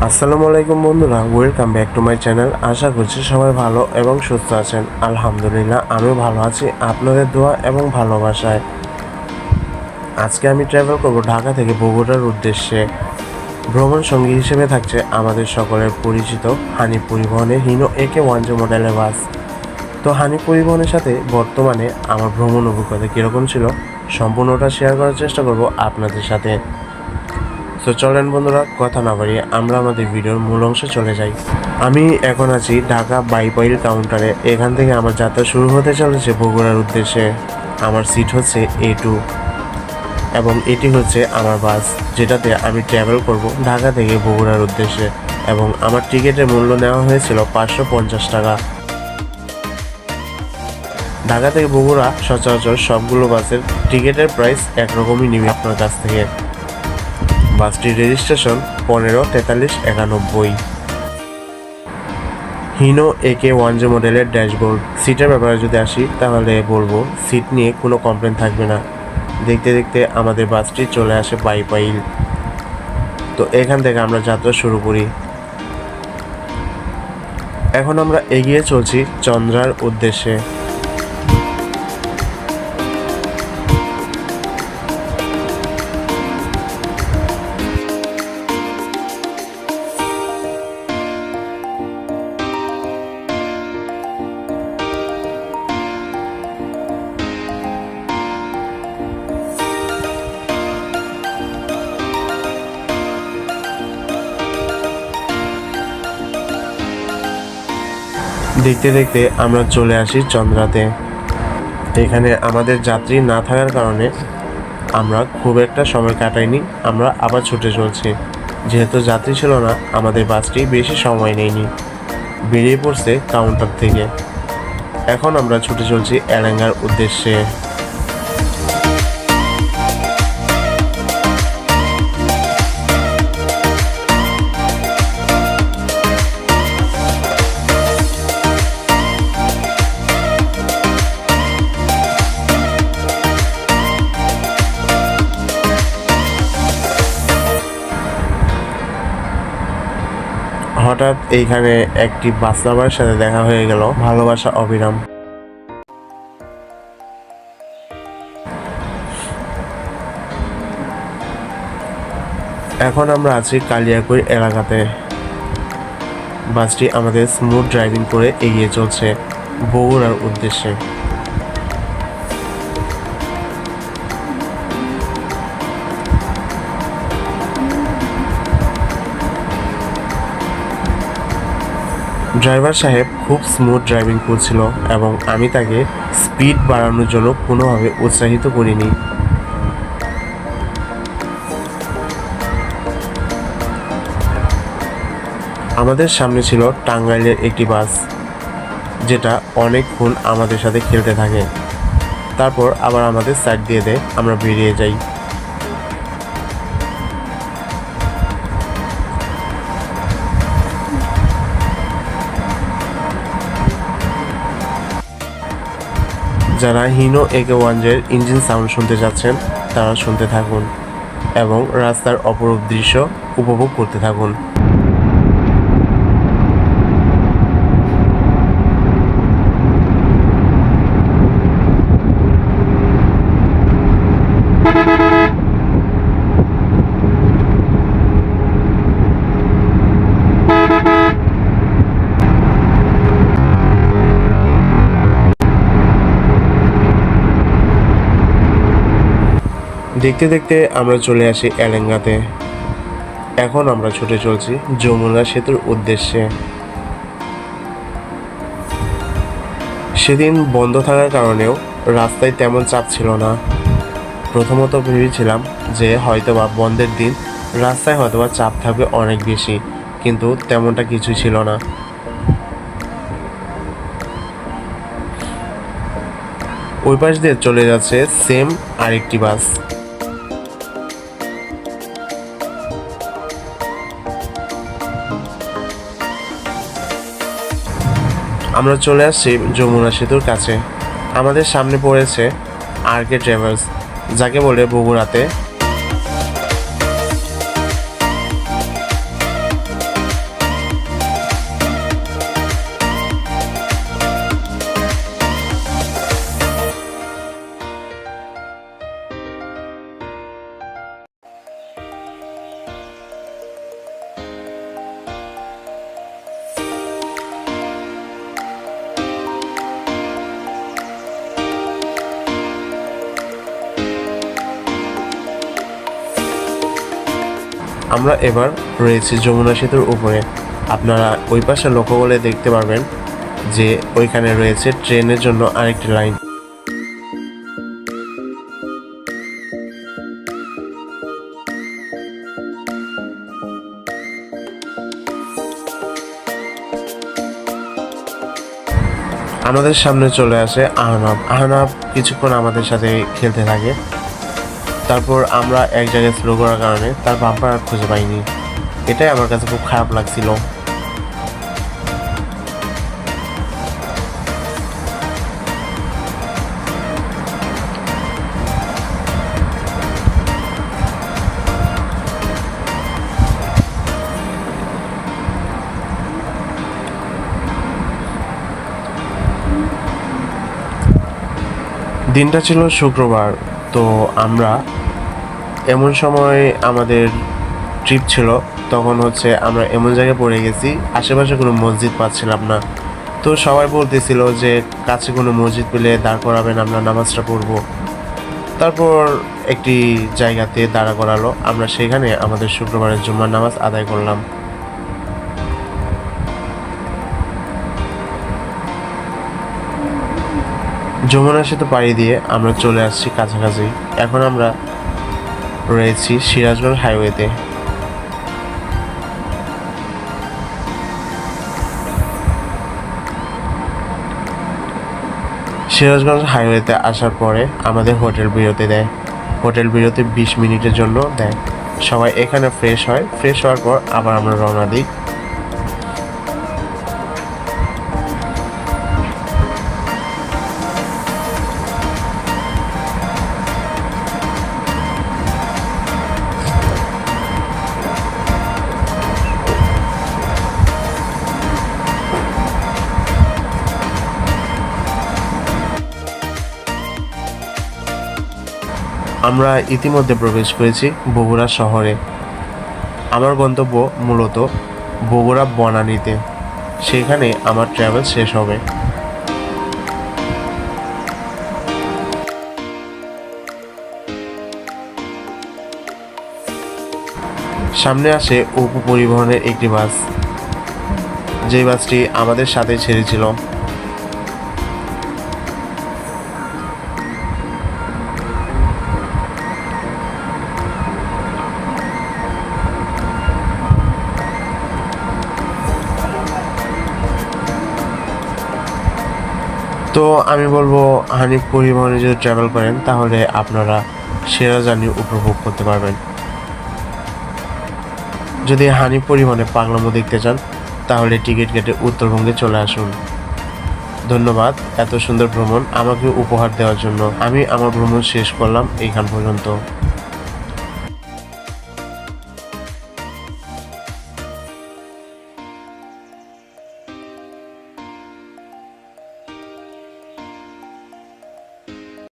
আসসালামু আলাইকুম বন্ধুরা, welcome back to my channel. আশা করছি সবাই ভালো এবং সুস্থ আছেন। আলহামদুলিল্লাহ আমিও ভালো আছি আপনাদের দোয়া এবং ভালোবাসায়। আজকে আমি ট্রাভেল করব ঢাকা থেকে বগুড়ার উদ্দেশ্যে। ভ্রমণ সঙ্গী হিসেবে থাকছে আমাদের সকলের পরিচিত হানি পরিবহনের হিনো AK-1J মডেলের বাস। তো হানি পরিবহনের সাথে বর্তমানে আমার ভ্রমণ অভিজ্ঞতা কীরকম ছিল সম্পূর্ণটা শেয়ার করার চেষ্টা করব আপনাদের সাথে। তো চলেন বন্ধুরা, কথা না বাড়িয়ে আমরা আমাদের ভিডিওর মূল অংশে চলে যাই। আমি এখন আছি ঢাকা বাইপাইল কাউন্টারে। এখান থেকে আমার যাত্রা শুরু হতে চলেছে বগুড়ার উদ্দেশ্যে। আমার সিট হচ্ছে A2 এবং এটি হচ্ছে আমার বাস, যেটাতে আমি ট্রাভেল করব ঢাকা থেকে বগুড়ার উদ্দেশ্যে। এবং আমার টিকিটের মূল্য নেওয়া হয়েছিল 550 টাকা। ঢাকা থেকে বগুড়া সচরাচর সবগুলো বাসের টিকিটের প্রাইস একরকমই নিবে আপনার কাছ থেকে। বাসটির রেজিস্ট্রেশন 154391। হিনো AK-1J মডেলের ড্যাশবোর্ড। সিটের ব্যাপারে যদি আসি তাহলে বলবো সিট নিয়ে কোনো কমপ্লেন থাকবে না। দেখতে দেখতে আমাদের বাসটি চলে আসে বাইপাইল। তো এখান থেকে আমরা যাত্রা শুরু করি। এখন আমরা এগিয়ে চলছি চন্দ্রার উদ্দেশ্যে। দেখতে দেখতে আমরা চলে আসি চন্দ্রাতে। এখানে আমাদের যাত্রী না থাকার কারণে আমরা খুব একটা সময় কাটাইনি, আমরা আবার ছুটে চলছি। যেহেতু যাত্রী ছিল না, আমাদের বাসটি বেশি সময় নেয়নি, বেরিয়ে পড়ছে কাউন্টার থেকে। এখন আমরা ছুটে চলছি এলেঙ্গার উদ্দেশ্যে। হঠাৎ এইখানে একটি বাস লাভারের সাথে দেখা হয়ে গেল। ভালোবাসা অবিরাম। এখন আমরা আছি কালিয়াকৈর এলাকাতে। বাসটি আমাদের স্মুথ ড্রাইভিং করে এগিয়ে চলছে বগুড়ার উদ্দেশ্যে। ড্রাইভার সাহেব খুব স্মুথ ড্রাইভিং করছিল এবং আমি তাকে স্পিড বাড়ানোর জন্য কোনোভাবে উৎসাহিত করিনি। আমাদের সামনে ছিল টাঙ্গাইলের একটি বাস, যেটা অনেকক্ষণ আমাদের সাথে খেলতে থাকে। তারপর আবার আমাদের সাইড দিয়ে দেয়, আমরা বেরিয়ে যাই। যারা হিনো AK-1J-র ইঞ্জিন সাউন্ড শুনতে যাচ্ছেন তারা শুনতে থাকুন এবং রাস্তার অপরূপ দৃশ্য উপভোগ করতে থাকুন। দেখতে দেখতে আমরা চলে আসি এলেঙ্গাতে। এখন আমরা ছুটে চলছি যমুনা সেতুর উদ্দেশ্যে। সেদিন বন্ধ থাকার কারণেও রাস্তায় তেমন চাপ ছিল না। প্রথমত ভেবেছিলাম যে হয়তোবা বন্ধের দিন রাস্তায় হয়তোবা চাপ থাকবে অনেক বেশি, কিন্তু তেমনটা কিছু ছিল না। ওই পাশ দিয়ে চলে যাচ্ছে সেম আরেকটি বাস। আমরা চলে আসছি যমুনা সেতুর কাছে। আমাদের সামনে পড়েছে RK ট্রাভেলস, যাকে বলে বগুড়াতে আমরা এবার রয়েছি যমুনা সেতুর উপরে। আপনারা ওই পাশে লক্ষ্য করলে দেখতে পারবেন যে ওইখানে রয়েছে ট্রেনের জন্য আরেকটি লাইন। আমাদের সামনে চলে আসে আহনাব। আহনাব কিছুক্ষণ আমাদের সাথে খেলতে থাকে। তারপর আমরা এক জায়গায় স্লো করার কারণে তার বাম্পার আর খুঁজে পাইনি। এটাই আমার কাছে খুব খারাপ লাগছিল। দিনটা ছিল শুক্রবার। তো আমরা এমন সময় আমাদের ট্রিপ ছিল, তখন আমরা এমন জায়গায় পড়ে গেছি আশেপাশে কোনো মসজিদ পাচ্ছিলাম না। তো সবাই বলতেছিল যে কাছে কোনো মসজিদ পেলে দাঁড় করাবেন, আমরা নামাজটা পড়ব। তারপর একটি জায়গাতে দাঁড়া করালো, আমরা সেখানে আমাদের শুক্রবারের জুম্মার নামাজ আদায় করলাম। যমুনা সেতু পাড়ি দিয়ে আমরা চলে আসছি কাছাকাছি। এখন আমরা রয়েছি সিরাজগঞ্জ হাইওয়েতে। সিরাজগঞ্জ হাইওয়েতে আসার পরে আমাদের হোটেল বিরতি দেয়। হোটেল বিরতি 20 মিনিটের জন্য দেয়। সবাই এখানে ফ্রেশ হয়। ফ্রেশ হওয়ার পর আবার আমরা রওনা দিই। আমরা ইতিমধ্যে প্রবেশ করেছি বগুড়া শহরে। আমার গন্তব্য মূলত বগুড়া বনানীতে। সেখানে আমার ট্রাভেল শেষ হবে। সামনে আসে অপু পরিবহনের একটি বাস, যে বাসটি আমাদের সাথে ছেড়েছিল। তো আমি বলবো হানিফ পরিবহনে যদি ট্রাভেল করেন তাহলে আপনারা সেরা জার্নি উপভোগ করতে পারবেন। যদি হানিফ পরিবহনে পাগলামো দেখতে চান তাহলে টিকিট কেটে উত্তরবঙ্গে চলে আসুন। ধন্যবাদ এত সুন্দর ভ্রমণ আমাকে উপহার দেওয়ার জন্য। আমি আমার ভ্রমণ শেষ করলাম এইখান পর্যন্ত।